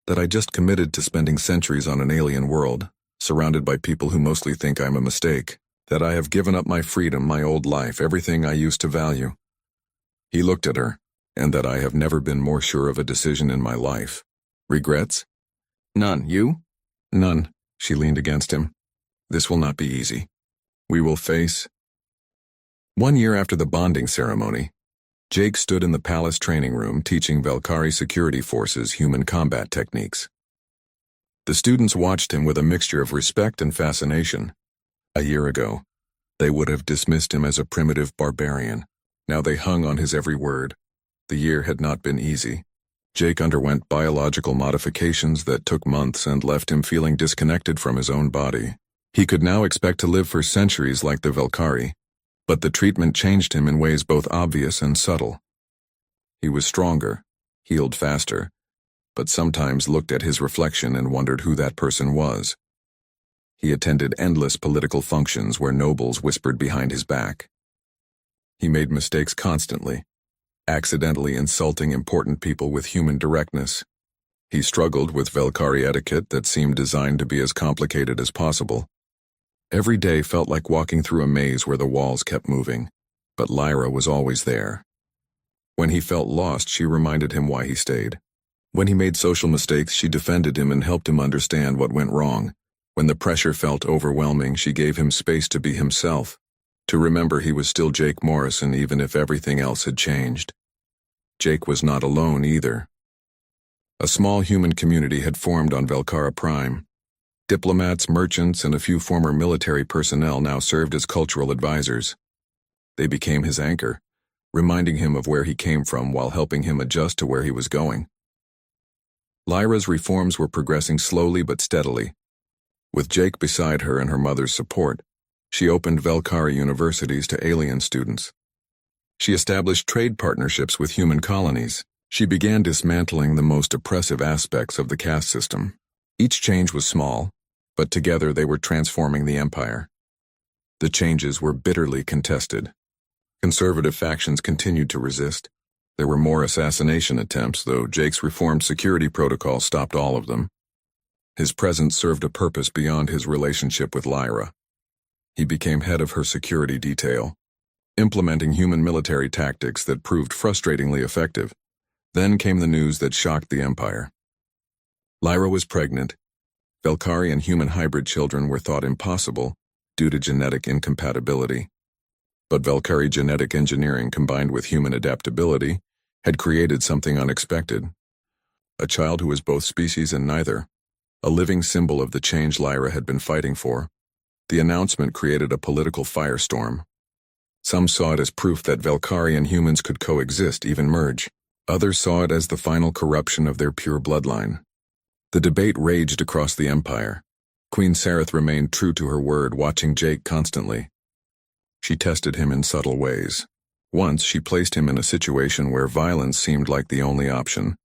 That I just committed to spending centuries on an alien world, surrounded by people who mostly think I'm a mistake. That I have given up my freedom, my old life, everything I used to value. He looked at her, and that I have never been more sure of a decision in my life. Regrets? None. You? None. She leaned against him. This will not be easy. we will face. 1 year after the bonding ceremony, Jake stood in the palace training room teaching Valkyrie security forces human combat techniques. The students watched him with a mixture of respect and fascination. A year ago, they would have dismissed him as a primitive barbarian. Now they hung on his every word. The year had not been easy. Jake underwent biological modifications that took months and left him feeling disconnected from his own body. He could now expect to live for centuries like the Valkyrie, but the treatment changed him in ways both obvious and subtle. He was stronger, healed faster, but sometimes looked at his reflection and wondered who that person was. He attended endless political functions where nobles whispered behind his back. He made mistakes constantly, accidentally insulting important people with human directness. He struggled with Valkyrie etiquette that seemed designed to be as complicated as possible. Every day felt like walking through a maze where the walls kept moving, but Lyra was always there. When he felt lost, she reminded him why he stayed. When he made social mistakes, she defended him and helped him understand what went wrong. When the pressure felt overwhelming, she gave him space to be himself, to remember he was still Jake Morrison even if everything else had changed. Jake was not alone either. A small human community had formed on Valkyra Prime. Diplomats, merchants, and a few former military personnel now served as cultural advisors. They became his anchor, reminding him of where he came from while helping him adjust to where he was going. Lyra's reforms were progressing slowly but steadily. With Jake beside her and her mother's support, she opened Valkyrie universities to alien students. She established trade partnerships with human colonies. She began dismantling the most oppressive aspects of the caste system. Each change was small, but together they were transforming the empire. The changes were bitterly contested. Conservative factions continued to resist. There were more assassination attempts, though Jake's reformed security protocol stopped all of them. His presence served a purpose beyond his relationship with Lyra. He became head of her security detail, implementing human military tactics that proved frustratingly effective. Then came the news that shocked the empire. Lyra was pregnant. Valkyrie and human hybrid children were thought impossible due to genetic incompatibility. But Valkyrie genetic engineering combined with human adaptability had created something unexpected. A child who was both species and neither, a living symbol of the change Lyra had been fighting for. The announcement created a political firestorm. Some saw it as proof that Valkyrie and humans could coexist, even merge. Others saw it as the final corruption of their pure bloodline. The debate raged across the empire. Queen Sareth remained true to her word, watching Jake constantly. She tested him in subtle ways. Once, she placed him in a situation where violence seemed like the only option,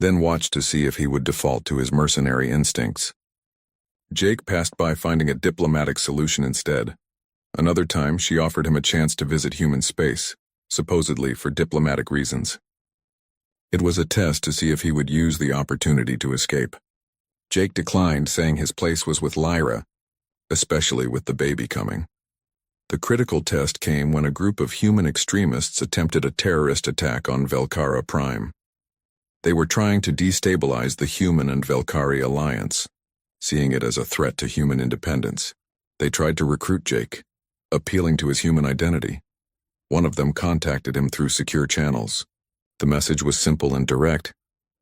then watched to see if he would default to his mercenary instincts. Jake passed by finding a diplomatic solution instead. Another time, she offered him a chance to visit human space, supposedly for diplomatic reasons. It was a test to see if he would use the opportunity to escape. Jake declined, saying his place was with Lyra, especially with the baby coming. The critical test came when a group of human extremists attempted a terrorist attack on Valkyra Prime. They were trying to destabilize the human and Valkyrie alliance, seeing it as a threat to human independence. They tried to recruit Jake, appealing to his human identity. One of them contacted him through secure channels. The message was simple and direct.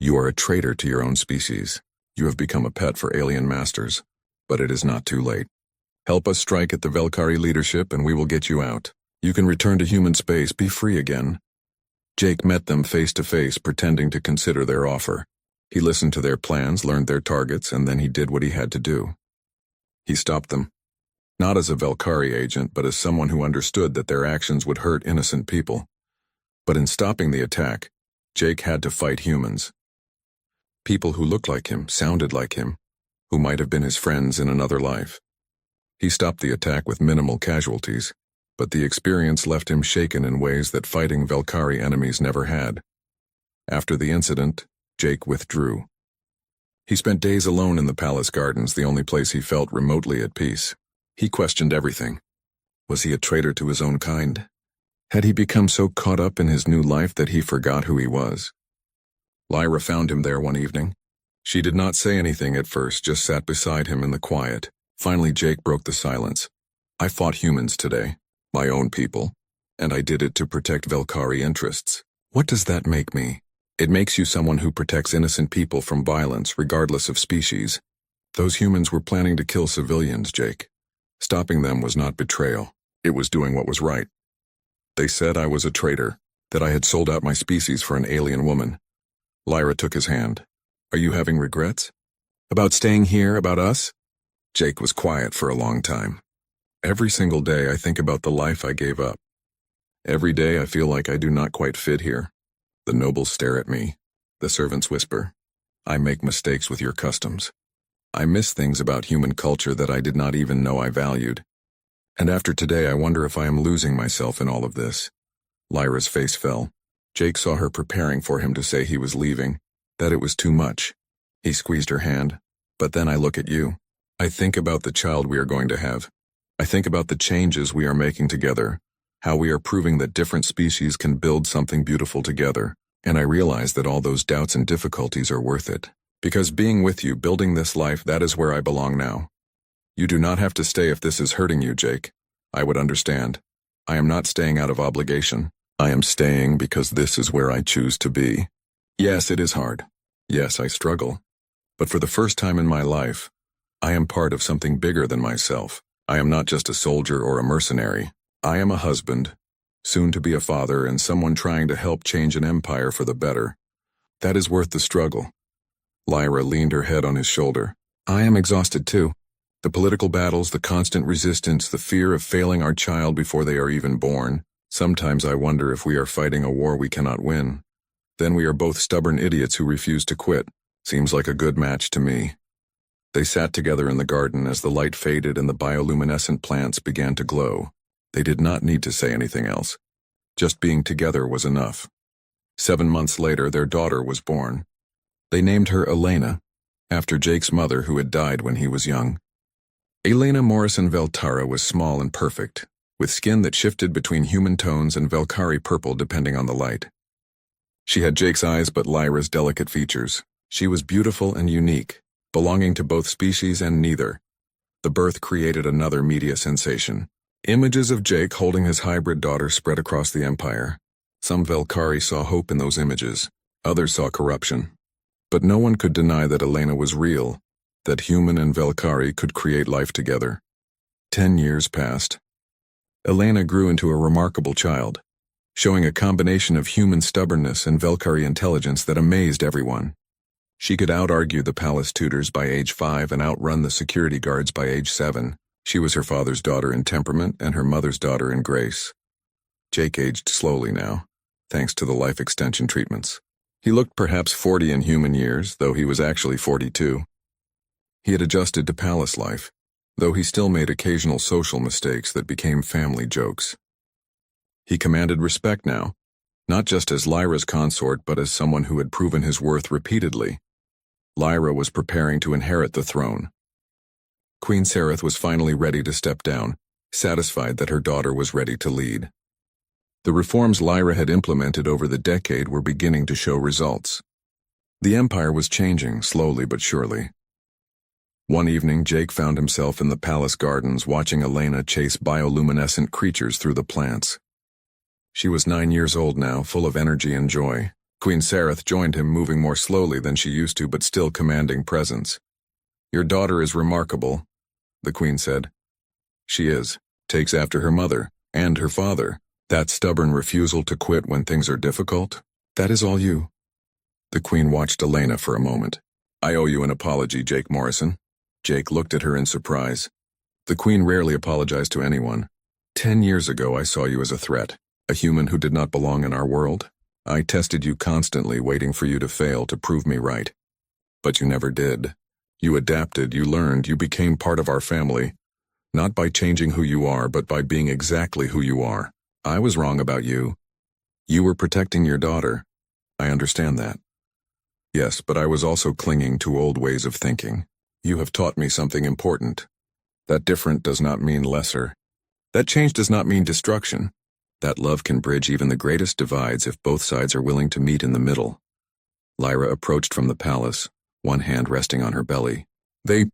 You are a traitor to your own species. You have become a pet for alien masters, but it is not too late. Help us strike at the Valkyrie leadership and we will get you out. You can return to human space, be free again. Jake met them face to face, pretending to consider their offer. He listened to their plans, learned their targets, and then he did what he had to do. He stopped them. Not as a Valkyrie agent, but as someone who understood that their actions would hurt innocent people. But in stopping the attack, Jake had to fight humans. People who looked like him, sounded like him, who might have been his friends in another life. He stopped the attack with minimal casualties, but the experience left him shaken in ways that fighting Valkyrie enemies never had. After the incident, Jake withdrew. He spent days alone in the palace gardens, the only place he felt remotely at peace. He questioned everything. Was he a traitor to his own kind? Had he become so caught up in his new life that he forgot who he was? Lyra found him there one evening. She did not say anything at first, just sat beside him in the quiet. Finally, Jake broke the silence. I fought humans today, my own people, and I did it to protect Velkari interests. What does that make me? It makes you someone who protects innocent people from violence, regardless of species. Those humans were planning to kill civilians, Jake. Stopping them was not betrayal. It was doing what was right. They said I was a traitor, that I had sold out my species for an alien woman. Lyra took his hand. Are you having regrets? About staying here, about us? Jake was quiet for a long time. Every single day I think about the life I gave up. Every day I feel like I do not quite fit here. The nobles stare at me. The servants whisper. I make mistakes with your customs. I miss things about human culture that I did not even know I valued. And after today I wonder if I am losing myself in all of this. Lyra's face fell. Jake saw her preparing for him to say he was leaving, that it was too much. He squeezed her hand. But then I look at you. I think about the child we are going to have. I think about the changes we are making together, how we are proving that different species can build something beautiful together, and I realize that all those doubts and difficulties are worth it. Because being with you, building this life, that is where I belong now. You do not have to stay if this is hurting you, Jake. I would understand. I am not staying out of obligation. I am staying because this is where I choose to be. Yes, it is hard. Yes, I struggle. But for the first time in my life, I am part of something bigger than myself. I am not just a soldier or a mercenary. I am a husband, soon to be a father, and someone trying to help change an empire for the better. That is worth the struggle. Lyra leaned her head on his shoulder. I am exhausted too. The political battles, the constant resistance, the fear of failing our child before they are even born. Sometimes I wonder if we are fighting a war we cannot win. Then we are both stubborn idiots who refuse to quit. Seems like a good match to me. They sat together in the garden as the light faded and the bioluminescent plants began to glow. They did not need to say anything else. Just being together was enough. 7 months later, their daughter was born. They named her Elena, after Jake's mother who had died when he was young. Elena Morrison Veltara was small and perfect, with skin that shifted between human tones and Velkari purple depending on the light. She had Jake's eyes but Lyra's delicate features. She was beautiful and unique, belonging to both species and neither. The birth created another media sensation. Images of Jake holding his hybrid daughter spread across the empire. Some Velkari saw hope in those images, others saw corruption. But no one could deny that Elena was real, that human and Velkari could create life together. 10 years passed. Elena grew into a remarkable child, showing a combination of human stubbornness and Velkari intelligence that amazed everyone. She could out-argue the palace tutors by age 5 and outrun the security guards by age 7. She was her father's daughter in temperament and her mother's daughter in grace. Jake aged slowly now, thanks to the life extension treatments. He looked perhaps 40 in human years, though he was actually 42. He had adjusted to palace life, though he still made occasional social mistakes that became family jokes. He commanded respect now, not just as Lyra's consort but as someone who had proven his worth repeatedly. Lyra was preparing to inherit the throne. Queen Sereth was finally ready to step down, satisfied that her daughter was ready to lead. The reforms Lyra had implemented over the decade were beginning to show results. The empire was changing, slowly but surely. One evening, Jake found himself in the palace gardens watching Elena chase bioluminescent creatures through the plants. She was 9 years old now, full of energy and joy. Queen Sereth joined him, moving more slowly than she used to but still commanding presence. Your daughter is remarkable, the queen said. She is. Takes after her mother, and her father. That stubborn refusal to quit when things are difficult, that is all you. The queen watched Elena for a moment. I owe you an apology, Jake Morrison. Jake looked at her in surprise. The queen rarely apologized to anyone. 10 years ago I saw you as a threat, a human who did not belong in our world. I tested you constantly, waiting for you to fail to prove me right. But you never did. You adapted, you learned, you became part of our family. Not by changing who you are, but by being exactly who you are. I was wrong about you. You were protecting your daughter. I understand that. Yes, but I was also clinging to old ways of thinking. You have taught me something important. That different does not mean lesser. That change does not mean destruction. That love can bridge even the greatest divides if both sides are willing to meet in the middle. Lyra approached from the palace, one hand resting on her belly. They